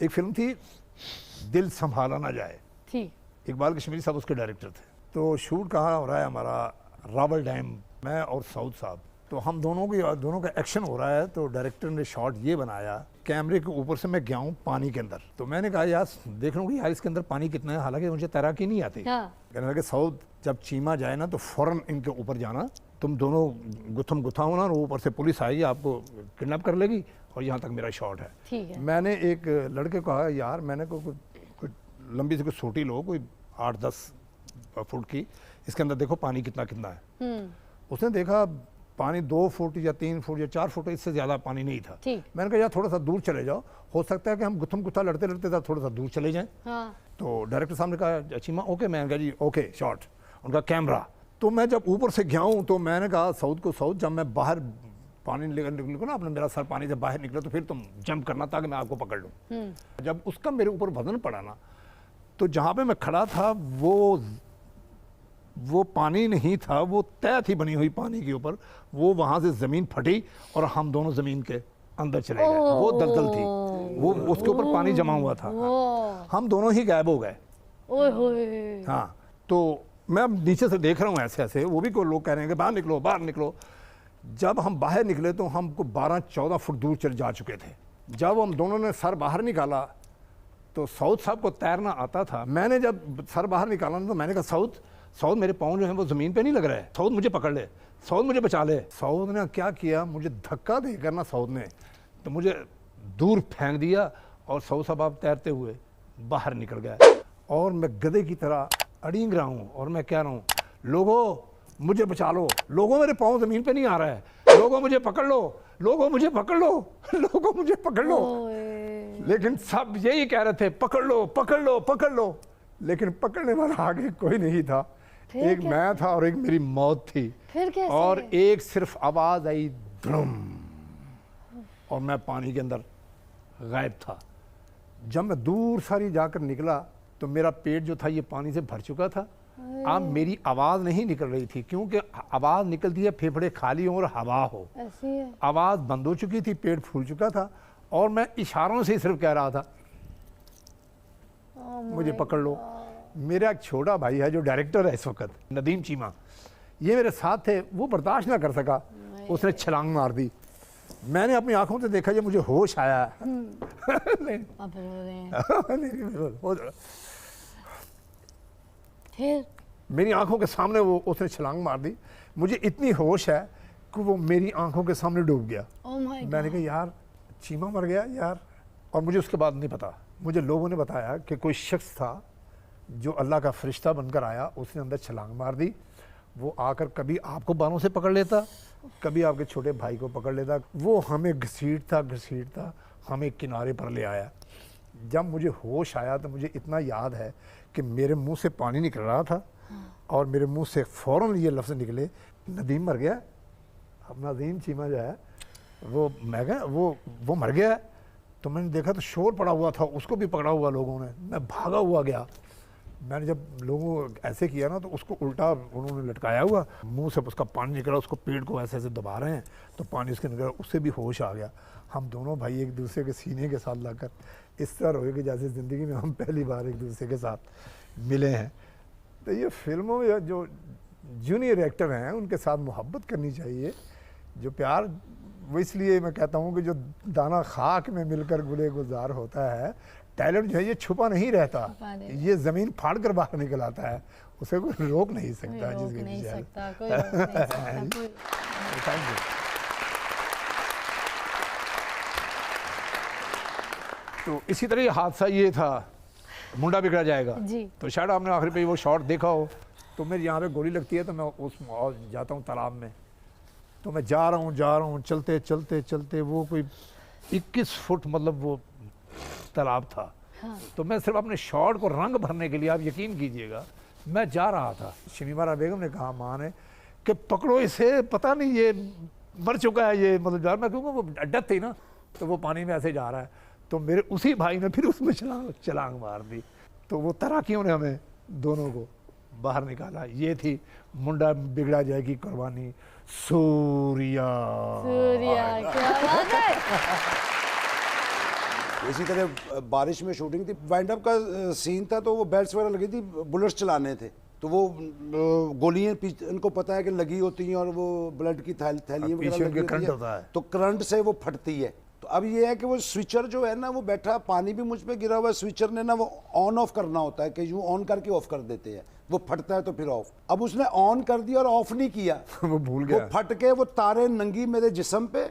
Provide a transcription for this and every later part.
एक फिल्म थी दिल संभाला ना जाए, थी। इकबाल कश्मीरी साहब उसके डायरेक्टर थे। तो शूट कहाँ हो रहा है हमारा, रावल डैम, मैं और साउद साहब। तो हम दोनों का एक्शन हो रहा है। तो डायरेक्टर ने शॉट ये बनाया, कैमरे के ऊपर से मैं गया हूँ पानी के अंदर। तो मैंने कहा यार देख लूँगी यार इसके अंदर पानी कितना है, हालांकि मुझे तैराकी नहीं आती। हाँ। कहने लगे साउद जब चीमा जाए ना तो फ़ौरन इनके ऊपर जाना, तुम दोनों गुत्थम गुत्था होना, और ऊपर से पुलिस आएगी आपको किडनैप कर लेगी, और यहाँ तक मेरा शॉट है। ठीक है। मैंने एक लड़के को कहा यार मैंने कोई लंबी से कोई सोटी लो, कोई 8-10 फुट की, इसके अंदर देखो पानी कितना कितना है। उसने देखा पानी 2 फुट या 3 फुट या 4 फुट, इससे ज़्यादा पानी नहीं था। मैंने कहा यार थोड़ा सा दूर चले जाओ, हो सकता है कि हम गुत्थम गुत्था लड़ते लड़ते थोड़ा सा दूर चले जाएं। हाँ। तो डायरेक्टर साहब ने कहा चीमा ओके, मैंने कहा जी ओके शॉट, उनका कैमरा। तो मैं जब ऊपर से गया हूँ तो मैंने कहा साउद को, साउद जब मैं बाहर पानी निकलूँ ना, आपने मेरा सर पानी से बाहर निकला तो फिर तुम जंप करना ताकि मैं आपको पकड़ लूँ। जब उसका मेरे ऊपर वजन पड़ा ना, तो जहाँ पे मैं खड़ा था वो पानी नहीं था, वो तय थी बनी हुई पानी के ऊपर, वो वहाँ से ज़मीन फटी और हम दोनों ज़मीन के अंदर चले गए। वो दलदल थी, वो उसके ऊपर पानी जमा हुआ था, हम दोनों ही गायब हो गए। हाँ, तो मैं अब नीचे से देख रहा हूँ ऐसे ऐसे, वो भी कोई लोग कह रहे हैं कि बाहर निकलो बाहर निकलो। जब हम बाहर निकले तो हमको 12-14 फुट दूर चले जा चुके थे। जब हम दोनों ने सर बाहर निकाला तो साउद साहब को तैरना आता था। मैंने जब सर बाहर निकाला तो मैंने कहा साउद मेरे पाँव जो हैं वो ज़मीन पे नहीं लग रहा है, साउद मुझे पकड़ ले, साउद मुझे बचा ले। साउद ने क्या किया, मुझे धक्का देकर ना साउद ने तो मुझे दूर फेंक दिया, और साउद साहब आप तैरते हुए बाहर निकल गए, और मैं गधे की तरह अड़ींग रहा हूँ, और मैं कह रहा हूँ लोगों मुझे बचा लो, लोगों मेरे पाँव ज़मीन पे नहीं आ रहा है, लोगों मुझे पकड़ लो, लोगों मुझे पकड़ लो, लोगों मुझे पकड़ लो। लेकिन सब यही कह रहे थे पकड़ लो पकड़ लो पकड़ लो, लेकिन पकड़ने वाला आगे कोई नहीं था। एक मैं था और एक मेरी मौत थी। फिर कैसे? और एक सिर्फ आवाज आई ध्रुम, और मैं पानी के अंदर गायब था। जब मैं दूर सारी जाकर निकला तो मेरा पेट जो था ये पानी से भर चुका था। अब मेरी आवाज़ नहीं निकल रही थी, क्योंकि आवाज़ निकलती है फेफड़े खाली हो और हवा हो। आवाज़ बंद हो चुकी थी, पेट फूल चुका था, और मैं इशारों से सिर्फ कह रहा था मुझे पकड़ लो। मेरा एक छोटा भाई है जो डायरेक्टर है इस वक्त, नदीम चीमा, ये मेरे साथ थे, वो बर्दाश्त ना कर सका, उसने छलांग मार दी। मैंने अपनी आंखों से देखा जब मुझे होश आया फिर मेरी आंखों के सामने वो उसने छलांग मार दी। मुझे इतनी होश है कि वो मेरी आंखों के सामने डूब गया। मैंने कहा यार चीमा मर गया यार। और मुझे उसके बाद नहीं पता, मुझे लोगों ने बताया कि कोई शख्स था जो अल्लाह का फरिश्ता बनकर आया, उसने अंदर छलांग मार दी। वो आकर कभी आपको बालों से पकड़ लेता, कभी आपके छोटे भाई को पकड़ लेता। वो हमें घसीटता हमें किनारे पर ले आया। जब मुझे होश आया तो मुझे इतना याद है कि मेरे मुंह से पानी निकल रहा था, और मेरे मुंह से फ़ौरन ये लफ्ज़ निकले नदीम मर गया। अब नदीम चीमा जो है वो मैं गया वो मर गया। तो मैंने देखा तो शोर पड़ा हुआ था, उसको भी पकड़ा हुआ लोगों ने। मैं भागा हुआ गया। मैंने जब लोगों ऐसे किया ना तो उसको उल्टा उन्होंने लटकाया हुआ, मुंह से उसका पानी निकला, उसको पेट को ऐसे ऐसे दबा रहे हैं तो पानी उसके निकला, उससे भी होश आ गया। हम दोनों भाई एक दूसरे के सीने के साथ लाकर इस तरह रोए कि जैसे ज़िंदगी में हम पहली बार एक दूसरे के साथ मिले हैं। तो ये फिल्मों में जो जूनियर एक्टर हैं उनके साथ मोहब्बत करनी चाहिए। जो प्यार, वो इसलिए मैं कहता हूँ कि जो दाना खाक में मिलकर गुले गुलजार होता है, टैलेंट जो है ये छुपा नहीं रहता, ये ज़मीन फाड़ कर बाहर निकल आता है, उसे कोई रोक नहीं सकता। जिसके पीछे थैंक यू। तो इसी तरह ये हादसा ये था, मुंडा बिगड़ा जाएगा जी। तो शायद आपने आखिरी पे वो शॉट देखा हो। तो मेरे यहाँ पे गोली लगती है तो मैं उस जाता हूँ तालाब में। तो मैं जा रहा हूँ चलते चलते चलते, वो कोई 21 फुट मतलब वो तालाब था। हाँ। तो मैं सिर्फ अपने शॉट को रंग भरने के लिए, आप यकीन कीजिएगा, मैं जा रहा था। शमीमारा बेगम ने कहा, माँ ने, कि पकड़ो इसे, पता नहीं ये मर चुका है ये, मतलब यार मैं क्योंकि वो अड्डत थी ना, तो वो पानी में ऐसे जा रहा है। तो मेरे उसी भाई ने फिर उसमें छलांग मार दी। तो वो तैराकियों ने हमें दोनों को बाहर निकाला। ये थी मुंडा बिगड़ा जाएगी कुर्बानी, सूर्या। क्या बात है। इसी तरह बारिश में शूटिंग थी, वाइंड अप का सीन था, तो वो बेल्ट्स वगैरह लगी थी, बुलेट्स चलाने थे, तो वो गोलियां इनको पता है कि लगी होती हैं और वो ब्लड की थैलियां वगैरह लगी होती है, तो करंट से वो फटती है। तो अब ये है कि वो स्विचर जो है ना, वो बैठा, पानी भी मुझ पे गिरा हुआ है, स्विचर ने ना वो ऑन ऑफ करना होता है कि यूं ऑन करके ऑफ कर देते हैं, वो फटता है तो फिर ऑफ। अब उसने ऑन कर दिया और ऑफ नहीं किया वो भूल गया, वो फट के वो तारे नंगी मेरे जिस्म पे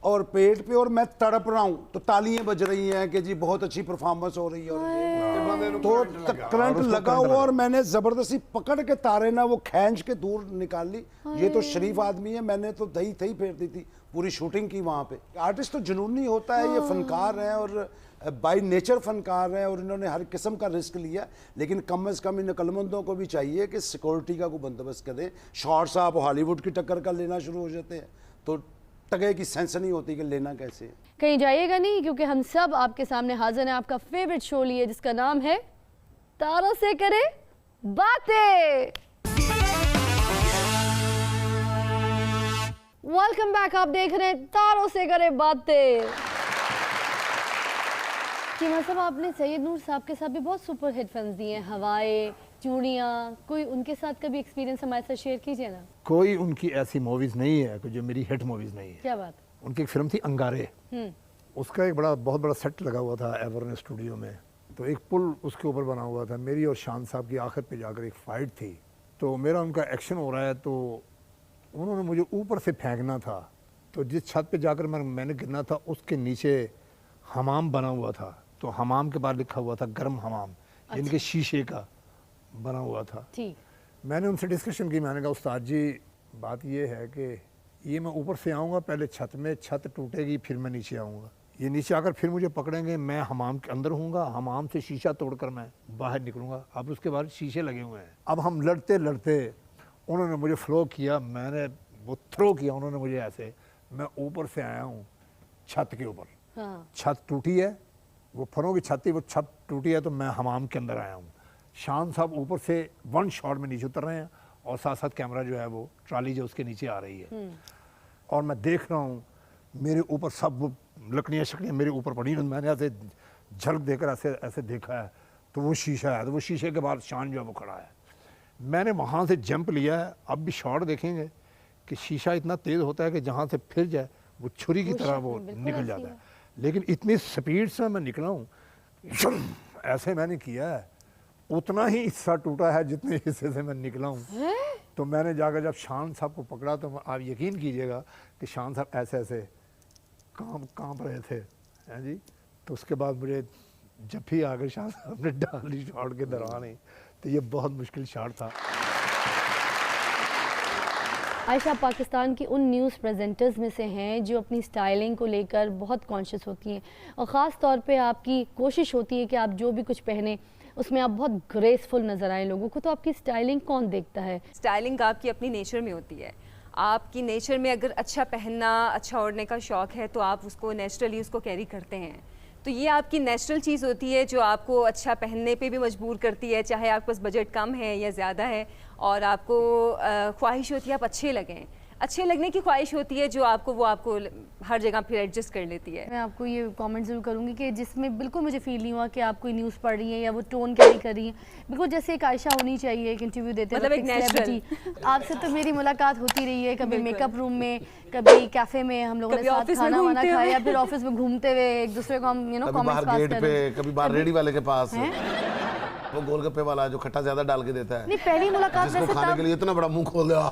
और पेट पे, और मैं तड़प रहा हूँ, तो तालियां बज रही हैं कि जी बहुत अच्छी परफॉर्मेंस हो रही है, तो करंट लगा हुआ, और मैंने जबरदस्ती पकड़ के तारे ना वो खींच के दूर निकाल ली। ये तो शरीफ आदमी है, मैंने तो दही थी फेर दी थी, पूरी शूटिंग की वहाँ पे। आर्टिस्ट तो जुनूनी होता है, ये फनकार हैं और बाय नेचर फनकार हैं, और इन्होंने हर किस्म का रिस्क लिया, लेकिन कम से कम इन अक्लमंदों को भी चाहिए कि सिक्योरिटी का कोई बंदोबस्त करें। शॉर्ट्स आप हॉलीवुड की टक्कर का लेना शुरू हो जाते हैं तो टगे की सेंस नहीं होती कि लेना कैसे है। कहीं जाइएगा नहीं, क्योंकि हम सब आपके सामने हाजिर हैं आपका फेवरेट शो लिए, जिसका नाम है तारों से करे बातें। वेलकम बैक, आप देख रहे हैं तारों से करे बातें। कि मतलब आपने सैयद नूर साहब के साथ भी बहुत सुपर हिट फिल्म्स दी हैं, हवाएं, चूड़ियाँ, कोई उनके साथ कभी एक्सपीरियंस हमारे साथ शेयर कीजिए ना। कोई उनकी ऐसी मूवीज नहीं है कि जो मेरी हिट मूवीज नहीं है। क्या बात। उनकी एक फिल्म थी अंगारे, उसका एक बहुत बड़ा सेट लगा हुआ था एवर्न स्टूडियो में, तो एक पुल उसके ऊपर बना हुआ था, मेरी और शान साहब की आखिर पे जाकर एक फाइट थी, तो मेरा उनका एक्शन हो रहा है, तो उन्होंने मुझे ऊपर से फेंकना था, तो जिस छत पे जाकर मैंने गिरना था उसके नीचे हमाम बना हुआ था, तो हमाम के बाद लिखा हुआ था गर्म हमाम, जिनके शीशे का बना हुआ था। मैंने उनसे डिस्कशन की, मैंने कहा उस्ताद जी बात ये है कि ये मैं ऊपर से आऊँगा, पहले छत में, छत टूटेगी फिर मैं नीचे आऊँगा, ये नीचे आकर फिर मुझे पकड़ेंगे, मैं हमाम के अंदर हूँगा, हमाम से शीशा तोड़कर मैं बाहर निकलूँगा, अब उसके बाद शीशे लगे हुए हैं। अब हम लड़ते लड़ते उन्होंने मुझे फ्लो किया, मैंने वो थ्रो किया उन्होंने मुझे ऐसे, मैं ऊपर से आया हूँ छत के ऊपर। हाँ। छत टूटी है, वो फरों की छत थी, वो छत टूटी है, तो मैं हमाम के अंदर आया हूँ। शान साहब ऊपर से वन शॉट में नीचे उतर रहे हैं, और साथ साथ कैमरा जो है वो ट्राली जो उसके नीचे आ रही है, और मैं देख रहा हूँ मेरे ऊपर सब वो लकड़ियाँ शकड़ियाँ मेरे ऊपर पड़ी हैं, मैंने ऐसे झलक देकर ऐसे ऐसे देखा है, तो वो शीशा है, तो वो शीशे के बाद शान जो है वो खड़ा है। मैंने वहाँ से जंप लिया है, अब भी शॉट देखेंगे कि शीशा इतना तेज़ होता है कि जहाँ से फिर जाए वो छुरी की तरह वो निकल जाता है, लेकिन इतनी स्पीड से मैं निकला हूँ, ऐसे मैंने किया है, उतना ही हिस्सा टूटा है जितने हिस्से से मैं निकला हूँ। तो मैंने जाकर जब शान साहब को पकड़ा, तो आप यकीन कीजिएगा कि शान साहब ऐसे ऐसे कांप रहे थे, हैं जी। तो उसके बाद मुझे जब भी आकर शान साहब ने डाल दी शॉट के दौरान ही, तो ये बहुत मुश्किल शॉट था। आयशा पाकिस्तान की उन न्यूज़ प्रेजेंटर्स में से हैं जो अपनी स्टाइलिंग को लेकर बहुत कॉन्शियस होती हैं, और ख़ास तौर पे आपकी कोशिश होती है कि आप जो भी कुछ पहने उसमें आप बहुत ग्रेसफुल नज़र आए लोगों को। तो आपकी स्टाइलिंग कौन देखता है? स्टाइलिंग आपकी अपनी नेचर में होती है। आपकी नेचर में अगर अच्छा पहनना, अच्छा ओढ़ने का शौक़ है, तो आप उसको नेचुरली उसको कैरी करते हैं। तो ये आपकी नेचुरल चीज़ होती है जो आपको अच्छा पहनने पे भी मजबूर करती है, चाहे आपके पास बजट कम है या ज़्यादा है, और आपको ख्वाहिश होती है आप अच्छे लगें, अच्छे लगने की ख्वाहिश होती है जो आपको हर जगह फिर एडजस्ट कर लेती है। मैं आपको ये कमेंट ज़रूर करूँगी कि जिसमें बिल्कुल मुझे फील नहीं हुआ कि आप कोई न्यूज़ पढ़ रही हैं या वो टोन कैरी कर रही हैं, बिल्कुल जैसे एक आयशा होनी चाहिए एक इंटरव्यू देते हैं, मतलब एक नेचुरल। आपसे तो मेरी मुलाकात होती रही है, कभी मेकअप रूम में, कभी कैफे में हम लोगों ने साथ खाना वाना खाया, या फिर ऑफिस में घूमते हुए एक दूसरे को हम कमेंट्स पास कर रहे हैं, कभी बाहर रेडी वाले के पास, वो गोलगप्पे वाला जो खट्टा ज्यादा डाल के देता है। नहीं, पहली मुलाकात जिसको खाने के लिए इतना बड़ा मुंह खोल दिया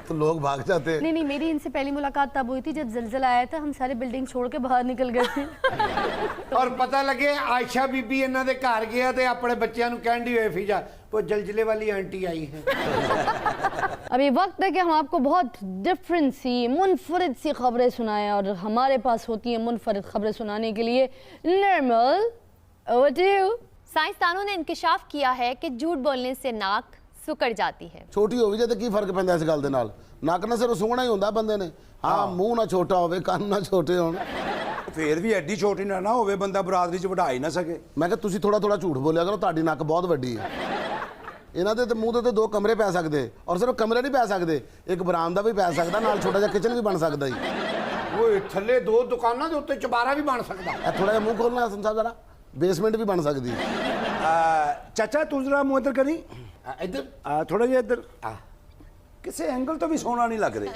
तो लोग भाग जाते हैं। नहीं, मेरी इनसे पहली मुलाकात तब हुई थी जब ज़लज़ला आया था, हम सारे बिल्डिंग छोड़ के बाहर निकल गए थे। और पता लगे आयशा बीबी इन्हां दे घर गया ते अपने बच्चों को कहंदी होए फिजा वो जलजले वाली आंटी आई है। अभी वक्त है कि हम आपको बहुत डिफरेंट सी, मुनफरिद सी खबरें सुनाएं, और हमारे पास होती हैं मुनफरिद खबरें सुनाने के लिए निर्मल, ओवर टू यू। साइंसदानों ने इंकशाफ किया है कि झूठ बोलने से नाक सुकड़ जाती है। छोटी होवी जाए तो की फर्क पैंदा इस गल दे नाल? नक ना सिर्फ सुंघना ही होंदा बंदे ने, हाँ मूंह ना छोटा होवे, कान ना छोटे होण, फिर भी एडी छोटी ना होवे बंदा बरादरी च बढ़ा ही ना सके। मैं कहा तुसी थोड़ा थोड़ा झूठ बोलिया करो, ਤੁਹਾਡੀ नक बहुत वड्डी है। इन्हां दे ते मूंह ते 2 कमरे पै सकदे, और सिर्फ कमरे नहीं पै सकदे, एक बरामदा भी पै सकदा, नाल छोटा जिहा किचन भी बन सकदा ही। ਓਏ ਥੱਲੇ 2 ਦੁਕਾਨਾਂ ਦੇ ਉੱਤੇ ਚੁਬਾਰਾ ਵੀ ਬਣ ਸਕਦਾ। ਇਹ ਥੋੜਾ ਜਿਹਾ ਮੂੰਹ ਖੋਲਣਾ ਹਸਨ ਸਾਹਿਬ ਜਰਾ, ਬੇਸਮੈਂਟ ਵੀ ਬਣ ਸਕਦੀ ਹੈ। चाचा तू जरा मुंह इधर करी, ਇੱਧਰ थोड़ा जिहा इधर, किसी एंगल तो भी सोना नहीं लग रही।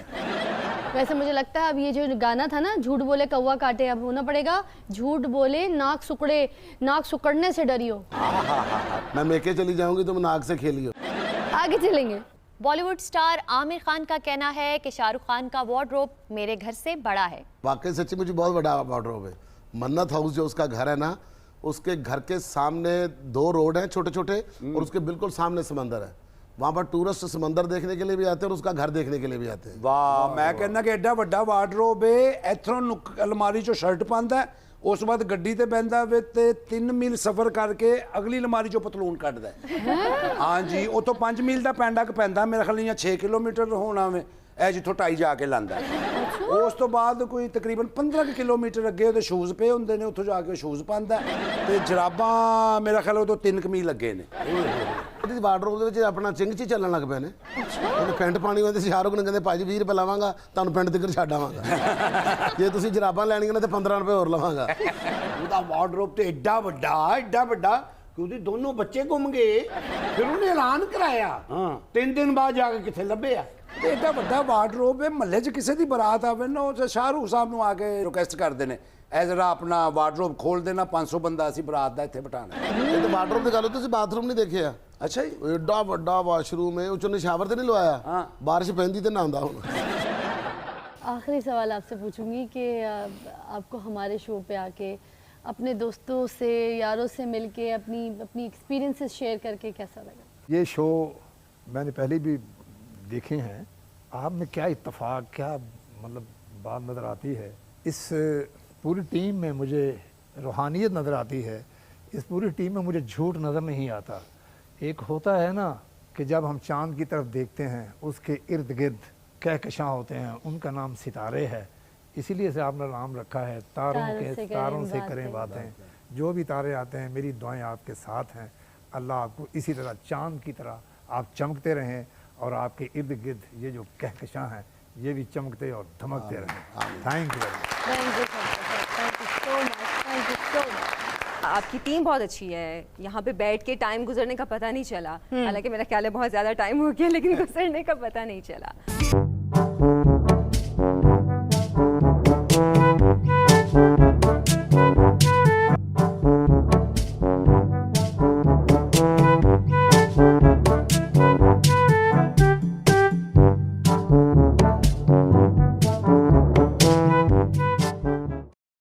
वैसे मुझे लगता है अब ये जो गाना था ना, झूठ बोले कौवा काटे, अब होना पड़ेगा झूठ बोले नाक सुकड़े, नाक सुकड़ने से डरियो। मैं मेके चली जाऊंगी तुम नाक से खेलियो। आगे चलेंगे। बॉलीवुड स्टार आमिर खान का कहना है कि शाहरुख खान का वार्डरोब मेरे घर से बड़ा है। वाकई सच्ची मुझे बहुत बड़ा वार्डरोब है। मन्नत हाउस जो उसका घर है ना, उसके घर के सामने 2 रोड हैं छोटे छोटे, और उसके बिल्कुल सामने समंदर है। वहाँ पर टूरिस्ट समंदर देखने के लिए भी आते हैं और उसका घर देखने के लिए भी आते हैं। वाह, मैं कहना कि एडा वड्डा वार्डरोब है, इथों अलमारी चो शर्ट पांदा है, उस बाद गड्डी ते बहंदा वे ते 3 मील सफर करके अगली अलमारी चो पतलून कटदा है। हाँ जी, उतों 5 मील का पैंडा पैंदा, मेरे ख्याल 6 किलोमीटर होना वे, ए जिथों 2.5 जाके लांदा है। उस तो बाद कोई तकरीबन 15 किलोमीटर अगे ਉਹਦੇ ਸ਼ੂਜ਼ ਪਏ ਹੁੰਦੇ ਨੇ, ਉੱਥੋਂ ਜਾ ਕੇ ਸ਼ੂਜ਼ ਪਾਉਂਦਾ ਤੇ ਜਰਾਬਾਂ ਮੇਰਾ ਖਿਆਲ ਉਹ ਤੋਂ 3 ਮੀਲ ਲੱਗੇ ਨੇ। ਉਹਦੀ ਵਾਰਡਰੋਬ ਦੇ ਵਿੱਚ ਆਪਣਾ ਚਿੰਗਚੀ ਚੱਲਣ ਲੱਗ ਪਏ ਨੇ। ਉਹਨੇ ਪੈਂਟ ਪਾਣੀ ਹੁੰਦੀ ਸੀ, ਸ਼ਾਹਰੁਖ ਨੇ ਕਹਿੰਦੇ ਭਾਜੀ 20 ਰੁਪਏ ਲਵਾਂਗਾ ਤੁਹਾਨੂੰ ਪਿੰਡ ਤੱਕ ਛੱਡ ਆਵਾਂਗਾ, ਜੇ ਤੁਸੀਂ ਜਰਾਬਾਂ ਲੈਣੀਆਂ ਨੇ ਤੇ 15 ਰੁਪਏ ਹੋਰ ਲਵਾਂਗਾ। ਉਹਦਾ ਵਾਰਡਰੋਬ ਤੇ ਐਡਾ ਵੱਡਾ ਕਿ ਉਹਦੇ ਦੋਨੋਂ ਬੱਚੇ ਗੁੰਮ ਗਏ। ਫਿਰ ਉਹਨੇ ਐਲਾਨ ਕਰਾਇਆ, 3 ਦਿਨ ਬਾਅਦ ਜਾ ਕੇ ਕਿੱਥੇ ਲੱਭੇ ਆ। ਤੇ ਐਡਾ ਵੱਡਾ ਵਾਰਡਰੋਬ ਹੈ, ਮਹੱਲੇ 'ਚ ਕਿਸੇ ਦੀ ਬਰਾਤ ਆਵੇ ਨਾ, ਉਹ ਸ਼ਾਹਰੁਖ ਸਾਹਿਬ ਨੂੰ ਆ ਕੇ ਰਿਕੁਐਸਟ ਕਰਦੇ ਨੇ, ਇਹ ਜਰਾ ਆਪਣਾ ਵਾਰਡਰੋਬ ਖੋਲ ਦੇਣਾ, 500 ਬੰਦਾ ਅਸੀਂ ਬਰਾਤ ਦਾ ਇੱਥੇ ਬਿਠਾਣਾ। ਇਹ ਤਾਂ ਵਾਰਡਰੋਬ ਦੀ ਗੱਲ, ਤੁਸੀਂ ਬਾਥਰੂਮ ਨਹੀਂ ਦੇਖਿਆ? ਅੱਛਾ ਜੀ, ਐਡਾ ਵੱਡਾ ਵਾਸ਼ਰੂਮ ਹੈ, ਉੱਚੋਂ ਸ਼ਾਵਰ ਤੇ ਨਹੀਂ ਲਵਾਇਆ, ਬਾਰਿਸ਼ ਪੈਂਦੀ ਤੇ ਨਹਾਉਂਦਾ ਹੁਣ। आखिरी सवाल आपसे पूछूंगी कि आपको हमारे शो पे आके अपने दोस्तों से, यारों से मिलके अपनी एक्सपीरियंसेस शेयर करके कैसा लगा? ये शो मैंने पहले भी देखे हैं, आप में क्या इत्तेफाक, क्या मतलब बात नज़र आती है। इस पूरी टीम में मुझे रूहानियत नज़र आती है, इस पूरी टीम में मुझे झूठ नज़र नहीं आता। एक होता है ना कि जब हम चांद की तरफ देखते हैं, उसके इर्द गिर्द कहकशां होते हैं, उनका नाम सितारे है, इसीलिए से आपने नाम रखा है तारों से करें बातें। जो भी तारे आते हैं, मेरी दुआएं आपके साथ हैं। अल्लाह आपको इसी तरह चांद की तरह आप चमकते रहें, और आपके इर्द गिर्द ये जो कहकशां हैं ये भी चमकते और धमकते रहें। Thank you very much. Thank you so much. आपकी टीम बहुत अच्छी है, यहाँ पे बैठ के टाइम गुजरने का पता नहीं चला। हालांकि मेरा ख्याल है बहुत ज़्यादा टाइम हो गया, लेकिन गुजरने का पता नहीं चला।